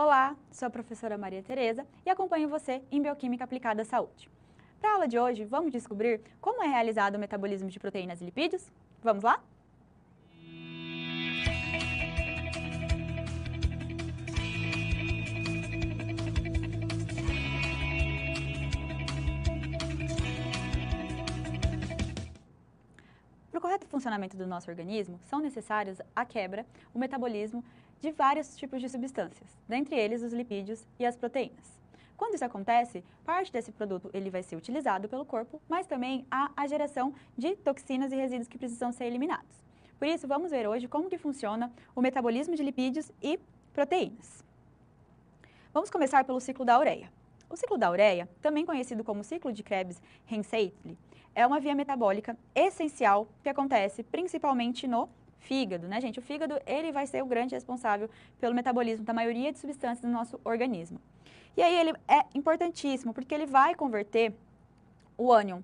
Olá, sou a professora Maria Tereza e acompanho você em Bioquímica Aplicada à Saúde. Para a aula de hoje, vamos descobrir como é realizado o metabolismo de proteínas e lipídios? Vamos lá? Para o correto funcionamento do nosso organismo, são necessários a quebra, o metabolismo de vários tipos de substâncias, dentre eles os lipídios e as proteínas. Quando isso acontece, parte desse produto ele vai ser utilizado pelo corpo, mas também há a geração de toxinas e resíduos que precisam ser eliminados. Por isso, vamos ver hoje como que funciona o metabolismo de lipídios e proteínas. Vamos começar pelo ciclo da ureia. O ciclo da ureia, também conhecido como ciclo de Krebs-Henseitle, é uma via metabólica essencial que acontece principalmente no fígado, né, gente? O fígado, ele vai ser o grande responsável pelo metabolismo da maioria de substâncias do nosso organismo. E aí ele é importantíssimo, porque ele vai converter o ânion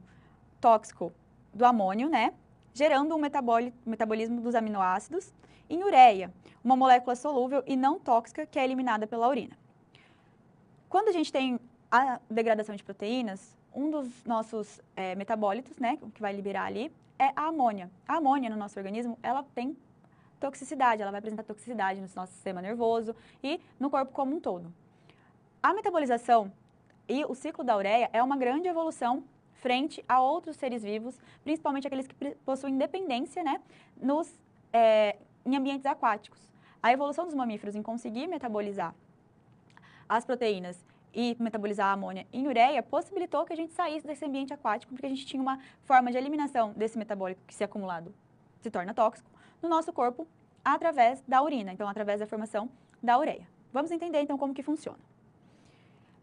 tóxico do amônio, né, gerando um metabolismo dos aminoácidos em ureia, uma molécula solúvel e não tóxica que é eliminada pela urina. Quando a gente tem a degradação de proteínas, um dos nossos metabólitos, né, que vai liberar ali, é a amônia. A amônia no nosso organismo, ela tem toxicidade, ela vai apresentar toxicidade no nosso sistema nervoso e no corpo como um todo. A metabolização e o ciclo da ureia é uma grande evolução frente a outros seres vivos, principalmente aqueles que possuem dependência, né, em ambientes aquáticos. A evolução dos mamíferos em conseguir metabolizar as proteínas e metabolizar a amônia em ureia possibilitou que a gente saísse desse ambiente aquático, porque a gente tinha uma forma de eliminação desse metabólico que, se acumulado, se torna tóxico no nosso corpo através da urina, então através da formação da ureia. Vamos entender então como que funciona.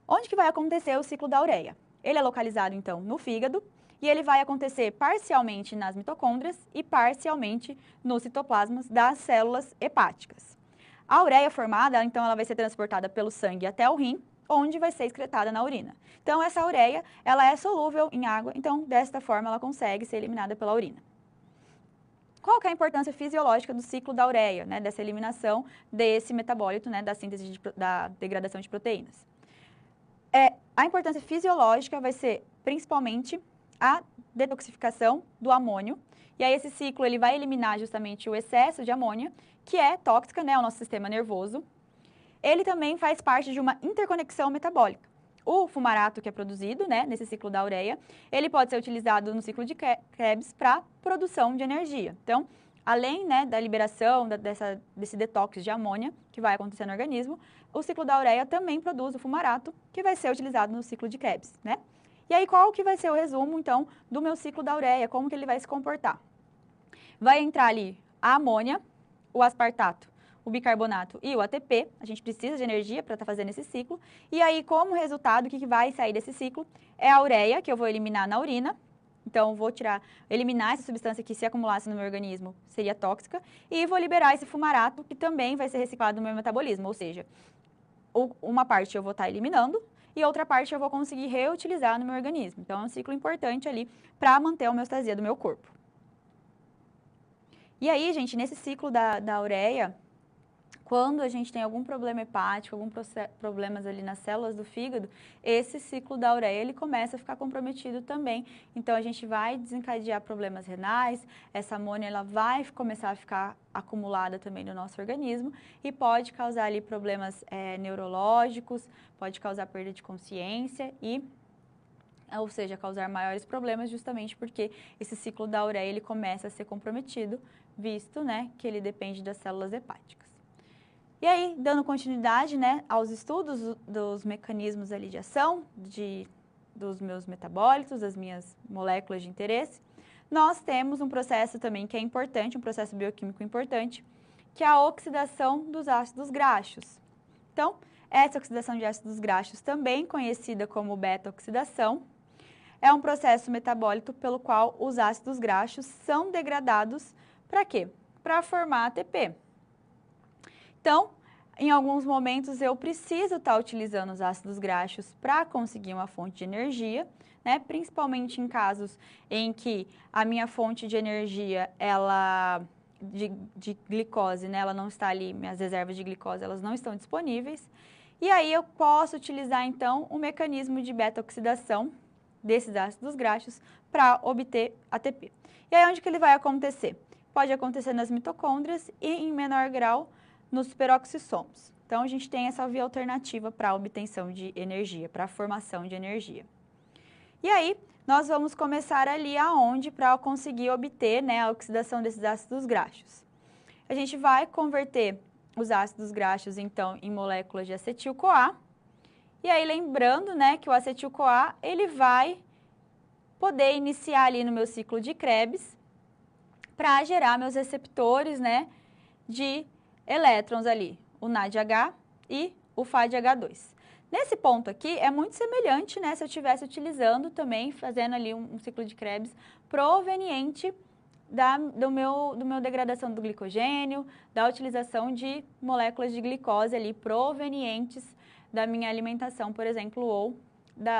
Onde que vai acontecer o ciclo da ureia? Ele é localizado então no fígado e ele vai acontecer parcialmente nas mitocôndrias e parcialmente nos citoplasmas das células hepáticas. A ureia formada, então, ela vai ser transportada pelo sangue até o rim, onde vai ser excretada na urina. Então, essa ureia, ela é solúvel em água, então, desta forma, ela consegue ser eliminada pela urina. Qual que é a importância fisiológica do ciclo da ureia, né, dessa eliminação desse metabólito, né, da síntese da degradação de proteínas? A importância fisiológica vai ser, principalmente, a detoxificação do amônio, e aí esse ciclo ele vai eliminar justamente o excesso de amônia, que é tóxica, né, ao nosso sistema nervoso. Ele também faz parte de uma interconexão metabólica. O fumarato que é produzido, né, nesse ciclo da ureia, ele pode ser utilizado no ciclo de Krebs para produção de energia. Então, além, né, da liberação desse detox de amônia que vai acontecer no organismo, o ciclo da ureia também produz o fumarato que vai ser utilizado no ciclo de Krebs, né? E aí, qual que vai ser o resumo, então, do meu ciclo da ureia? Como que ele vai se comportar? Vai entrar ali a amônia, o aspartato, o bicarbonato e o ATP. A gente precisa de energia para estar fazendo esse ciclo. E aí, como resultado, o que vai sair desse ciclo é a ureia, que eu vou eliminar na urina. Então, vou eliminar essa substância que, se acumulasse no meu organismo, seria tóxica. E vou liberar esse fumarato, que também vai ser reciclado no meu metabolismo. Ou seja, uma parte eu vou estar eliminando e outra parte eu vou conseguir reutilizar no meu organismo. Então, é um ciclo importante ali para manter a homeostasia do meu corpo. E aí, gente, nesse ciclo da ureia, quando a gente tem algum problema hepático, problemas ali nas células do fígado, esse ciclo da ureia ele começa a ficar comprometido também. Então, a gente vai desencadear problemas renais, essa amônia ela vai começar a ficar acumulada também no nosso organismo e pode causar ali problemas neurológicos, pode causar perda de consciência ou seja, causar maiores problemas justamente porque esse ciclo da ureia ele começa a ser comprometido, visto, né, que ele depende das células hepáticas. E aí, dando continuidade, né, aos estudos dos mecanismos ali de ação dos meus metabólitos, das minhas moléculas de interesse, nós temos um processo também que é importante, um processo bioquímico importante, que é a oxidação dos ácidos graxos. Então, essa oxidação de ácidos graxos, também conhecida como beta-oxidação, é um processo metabólico pelo qual os ácidos graxos são degradados para quê? Para formar ATP. Então, em alguns momentos eu preciso estar utilizando os ácidos graxos para conseguir uma fonte de energia, né? Principalmente em casos em que a minha fonte de energia, de glicose, né? Ela não está ali, minhas reservas de glicose, elas não estão disponíveis. E aí eu posso utilizar, então, o mecanismo de beta-oxidação desses ácidos graxos para obter ATP. E aí onde que ele vai acontecer? Pode acontecer nas mitocôndrias e, em menor grau, nos peroxissomos. Então, a gente tem essa via alternativa para a obtenção de energia, para a formação de energia. E aí, nós vamos começar ali aonde para conseguir obter, né, a oxidação desses ácidos graxos. A gente vai converter os ácidos graxos, então, em moléculas de acetil-CoA. E aí, lembrando, né, que o acetil-CoA, ele vai poder iniciar ali no meu ciclo de Krebs para gerar meus receptores, né, de elétrons ali, o NADH e o FADH2. Nesse ponto aqui, é muito semelhante, né, se eu estivesse utilizando também, fazendo ali um ciclo de Krebs proveniente do meu degradação do glicogênio, da utilização de moléculas de glicose ali provenientes da minha alimentação, por exemplo, ou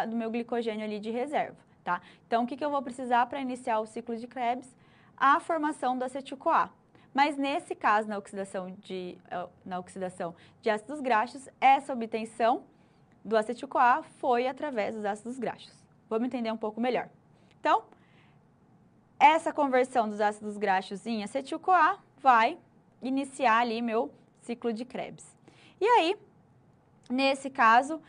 do meu glicogênio ali de reserva, tá? Então, o que eu vou precisar para iniciar o ciclo de Krebs? A formação do acetil-CoA. Mas nesse caso, na oxidação de ácidos graxos, essa obtenção do acetil-CoA foi através dos ácidos graxos. Vamos entender um pouco melhor. Então, essa conversão dos ácidos graxos em acetil-CoA vai iniciar ali meu ciclo de Krebs. E aí, nesse caso,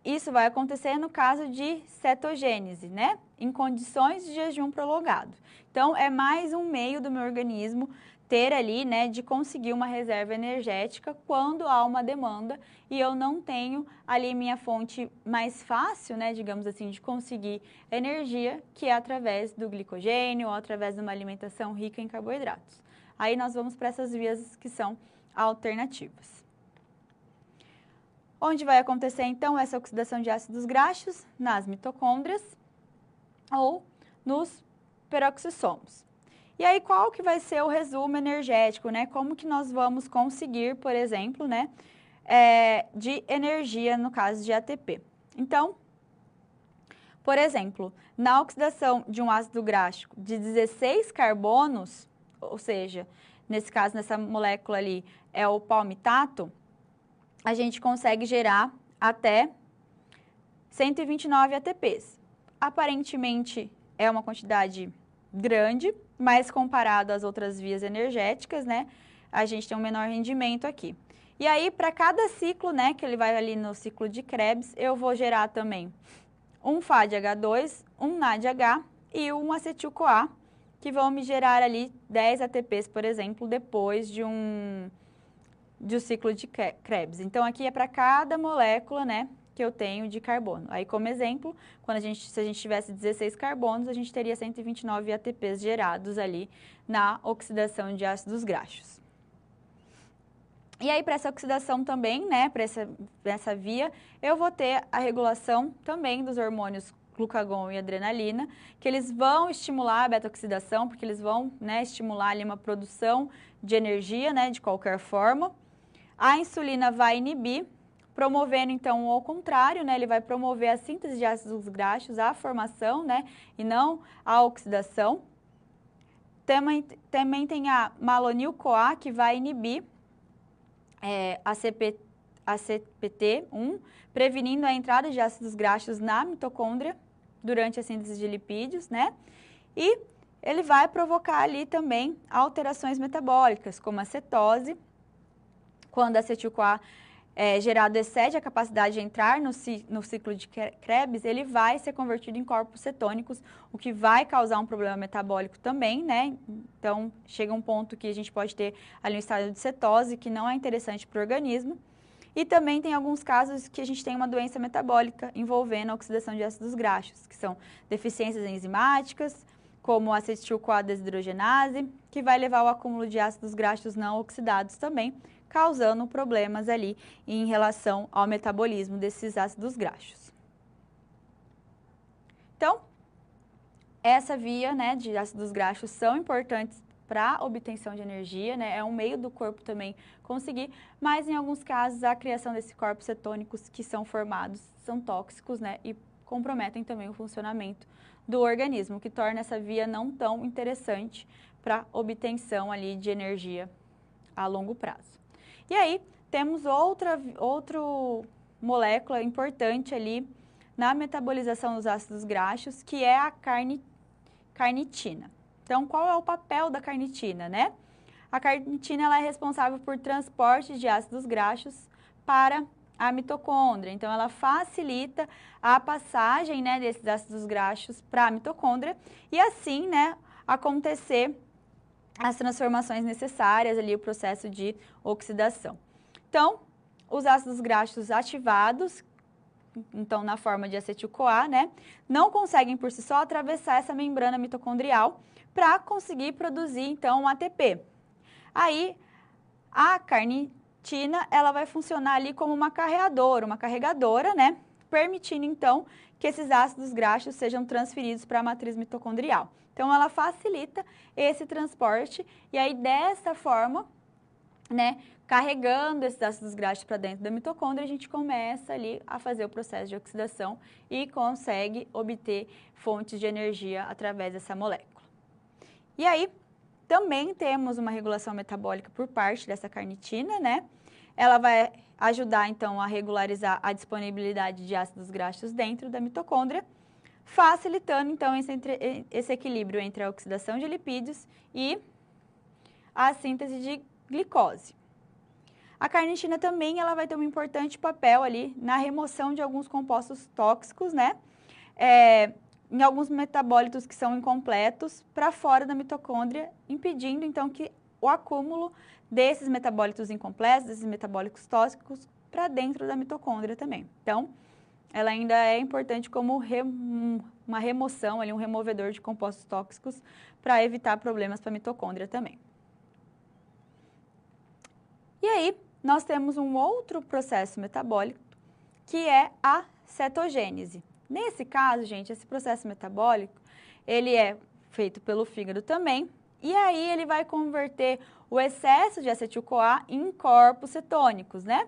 isso vai acontecer no caso de cetogênese, né? Em condições de jejum prolongado. Então, é mais um meio do meu organismo ter ali, né, de conseguir uma reserva energética quando há uma demanda e eu não tenho ali minha fonte mais fácil, né, digamos assim, de conseguir energia, que é através do glicogênio ou através de uma alimentação rica em carboidratos. Aí nós vamos para essas vias que são alternativas. Onde vai acontecer, então, essa oxidação de ácidos graxos? Nas mitocôndrias ou nos peroxissomos. E aí, qual que vai ser o resumo energético, né? Como que nós vamos conseguir, por exemplo, né, de energia no caso de ATP? Então, por exemplo, na oxidação de um ácido graxo de 16 carbonos, ou seja, nesse caso, nessa molécula ali, é o palmitato, a gente consegue gerar até 129 ATPs. Aparentemente, é uma quantidade grande, mas comparado às outras vias energéticas, né, a gente tem um menor rendimento aqui. E aí, para cada ciclo, né, que ele vai ali no ciclo de Krebs, eu vou gerar também um FADH2, um NADH e um acetil-CoA, que vão me gerar ali 10 ATPs, por exemplo, depois de um ciclo de Krebs. Então, aqui é para cada molécula, né, que eu tenho de carbono. Aí, como exemplo, se a gente tivesse 16 carbonos, a gente teria 129 ATPs gerados ali na oxidação de ácidos graxos. E aí, para essa oxidação também, né, para essa via, eu vou ter a regulação também dos hormônios glucagon e adrenalina, que eles vão estimular a beta-oxidação, porque eles vão, né, estimular ali uma produção de energia, né, de qualquer forma. A insulina vai inibir, promovendo, então, ao contrário, né, ele vai promover a síntese de ácidos graxos, a formação, né, e não a oxidação. Também tem a malonil-CoA, que vai inibir a CPT1, prevenindo a entrada de ácidos graxos na mitocôndria durante a síntese de lipídios, né, e ele vai provocar ali também alterações metabólicas, como a cetose. Quando a acetil-CoA gerado excede a capacidade de entrar no ciclo de Krebs, ele vai ser convertido em corpos cetônicos, o que vai causar um problema metabólico também, né? Então, chega um ponto que a gente pode ter ali um estado de cetose, que não é interessante para o organismo. E também tem alguns casos que a gente tem uma doença metabólica envolvendo a oxidação de ácidos graxos, que são deficiências enzimáticas, como a acetil-CoA desidrogenase, que vai levar ao acúmulo de ácidos graxos não oxidados também, causando problemas ali em relação ao metabolismo desses ácidos graxos. Então, essa via, né, de ácidos graxos são importantes para a obtenção de energia, né, é um meio do corpo também conseguir, mas em alguns casos a criação desses corpos cetônicos que são formados são tóxicos, né, e comprometem também o funcionamento do organismo, o que torna essa via não tão interessante para obtenção ali de energia a longo prazo. E aí, temos outro molécula importante ali na metabolização dos ácidos graxos, que é a carnitina. Então, qual é o papel da carnitina, né? A carnitina ela é responsável por transporte de ácidos graxos para a mitocôndria. Então, ela facilita a passagem, né, desses ácidos graxos para a mitocôndria e assim, né, acontecer as transformações necessárias ali, o processo de oxidação. Então, os ácidos graxos ativados, então na forma de acetil-CoA, né, não conseguem por si só atravessar essa membrana mitocondrial para conseguir produzir então um ATP. Aí, a carnitina, ela vai funcionar ali como uma carregadora, né, permitindo então que esses ácidos graxos sejam transferidos para a matriz mitocondrial. Então, ela facilita esse transporte e aí dessa forma, né, carregando esses ácidos graxos para dentro da mitocôndria, a gente começa ali a fazer o processo de oxidação e consegue obter fontes de energia através dessa molécula. E aí, também temos uma regulação metabólica por parte dessa carnitina, né? Ela vai ajudar, então, a regularizar a disponibilidade de ácidos graxos dentro da mitocôndria, facilitando, então, esse equilíbrio entre a oxidação de lipídios e a síntese de glicose. A carnitina também ela vai ter um importante papel ali na remoção de alguns compostos tóxicos, né? Em alguns metabólitos que são incompletos para fora da mitocôndria, impedindo então que o acúmulo desses metabólitos incompletos, desses metabólicos tóxicos, para dentro da mitocôndria também. Então, ela ainda é importante como uma remoção, ali, um removedor de compostos tóxicos para evitar problemas para a mitocôndria também. E aí, nós temos um outro processo metabólico, que é a cetogênese. Nesse caso, gente, esse processo metabólico, ele é feito pelo fígado também, e aí ele vai converter o excesso de acetil-CoA em corpos cetônicos, né?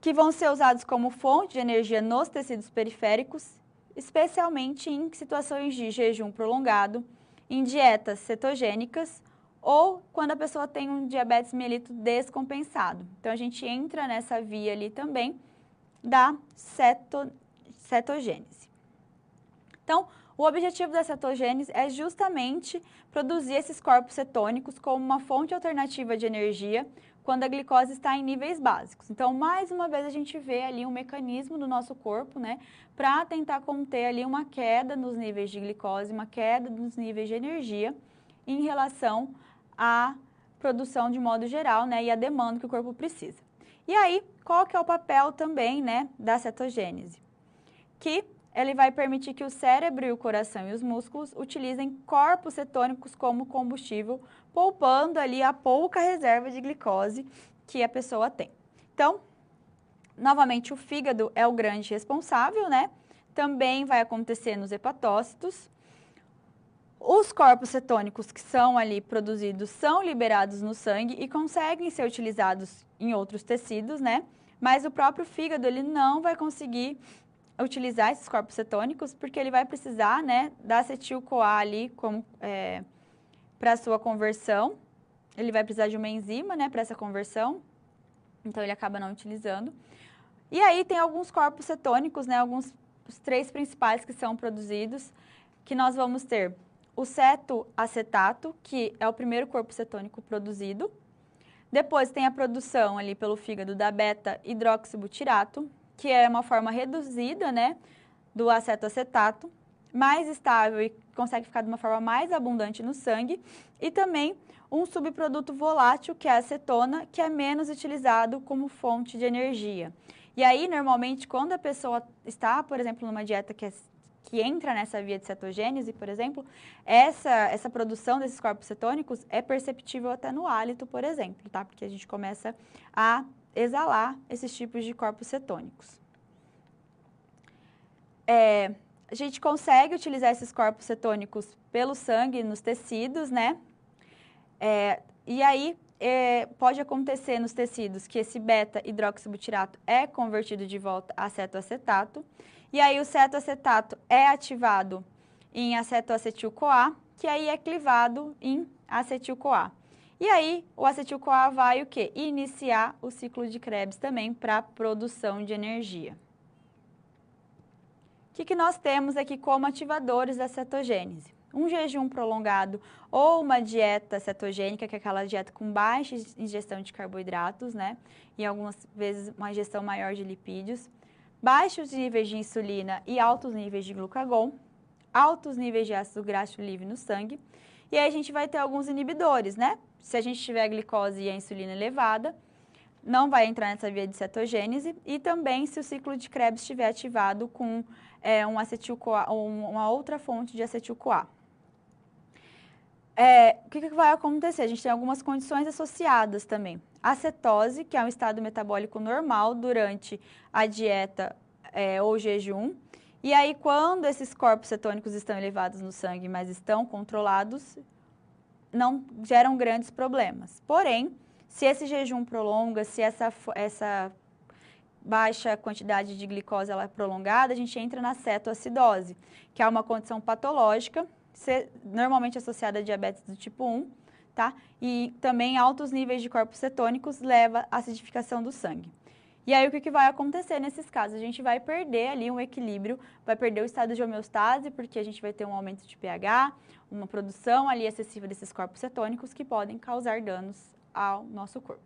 Que vão ser usados como fonte de energia nos tecidos periféricos, especialmente em situações de jejum prolongado, em dietas cetogênicas, ou quando a pessoa tem um diabetes mellitus descompensado. Então, a gente entra nessa via ali também da cetogênese. Então, o objetivo da cetogênese é justamente produzir esses corpos cetônicos como uma fonte alternativa de energia quando a glicose está em níveis básicos. Então, mais uma vez, a gente vê ali um mecanismo do nosso corpo, né, para tentar conter ali uma queda nos níveis de glicose, uma queda nos níveis de energia em relação à produção de modo geral, né, e a demanda que o corpo precisa. E aí, qual que é o papel também, né, da cetogênese? Que ele vai permitir que o cérebro e o coração e os músculos utilizem corpos cetônicos como combustível, poupando ali a pouca reserva de glicose que a pessoa tem. Então, novamente, o fígado é o grande responsável, né? Também vai acontecer nos hepatócitos. Os corpos cetônicos que são ali produzidos são liberados no sangue e conseguem ser utilizados em outros tecidos, né? Mas o próprio fígado, ele não vai conseguir utilizar esses corpos cetônicos porque ele vai precisar, né, da acetil-CoA ali para sua conversão. Ele vai precisar de uma enzima, né, para essa conversão. Então, ele acaba não utilizando. E aí, tem alguns corpos cetônicos, né, os 3 principais que são produzidos, que nós vamos ter o cetoacetato, que é o primeiro corpo cetônico produzido. Depois tem a produção ali pelo fígado da beta-hidroxibutirato, que é uma forma reduzida, né, do acetoacetato, mais estável e consegue ficar de uma forma mais abundante no sangue. E também um subproduto volátil, que é a acetona, que é menos utilizado como fonte de energia. E aí, normalmente, quando a pessoa está, por exemplo, numa dieta que entra nessa via de cetogênese, por exemplo, essa produção desses corpos cetônicos é perceptível até no hálito, por exemplo, tá? Porque a gente começa a exalar esses tipos de corpos cetônicos. A gente consegue utilizar esses corpos cetônicos pelo sangue, nos tecidos, né? E aí, pode acontecer nos tecidos que esse beta-hidroxibutirato é convertido de volta a cetoacetato. E aí, o cetoacetato é ativado em acetoacetil-CoA, que aí é clivado em acetil-CoA. E aí, o acetil-CoA vai o quê? Iniciar o ciclo de Krebs também para produção de energia. O que nós temos aqui como ativadores da cetogênese? Um jejum prolongado ou uma dieta cetogênica, que é aquela dieta com baixa ingestão de carboidratos, né? E algumas vezes uma ingestão maior de lipídios. Baixos níveis de insulina e altos níveis de glucagon. Altos níveis de ácido graxo livre no sangue. E aí a gente vai ter alguns inibidores, né? Se a gente tiver a glicose e a insulina elevada, não vai entrar nessa via de cetogênese. E também se o ciclo de Krebs estiver ativado com um acetil-CoA ou uma outra fonte de acetil-CoA. O que vai acontecer? A gente tem algumas condições associadas também. A cetose, que é um estado metabólico normal durante a dieta ou jejum. E aí, quando esses corpos cetônicos estão elevados no sangue, mas estão controlados, não geram grandes problemas. Porém, se esse jejum prolonga, se essa baixa quantidade de glicose ela é prolongada, a gente entra na cetoacidose, que é uma condição patológica, normalmente associada a diabetes do tipo 1, tá? E também altos níveis de corpos cetônicos leva à acidificação do sangue. E aí, o que vai acontecer nesses casos? A gente vai perder ali um equilíbrio, vai perder o estado de homeostase, porque a gente vai ter um aumento de pH, uma produção ali excessiva desses corpos cetônicos que podem causar danos ao nosso corpo.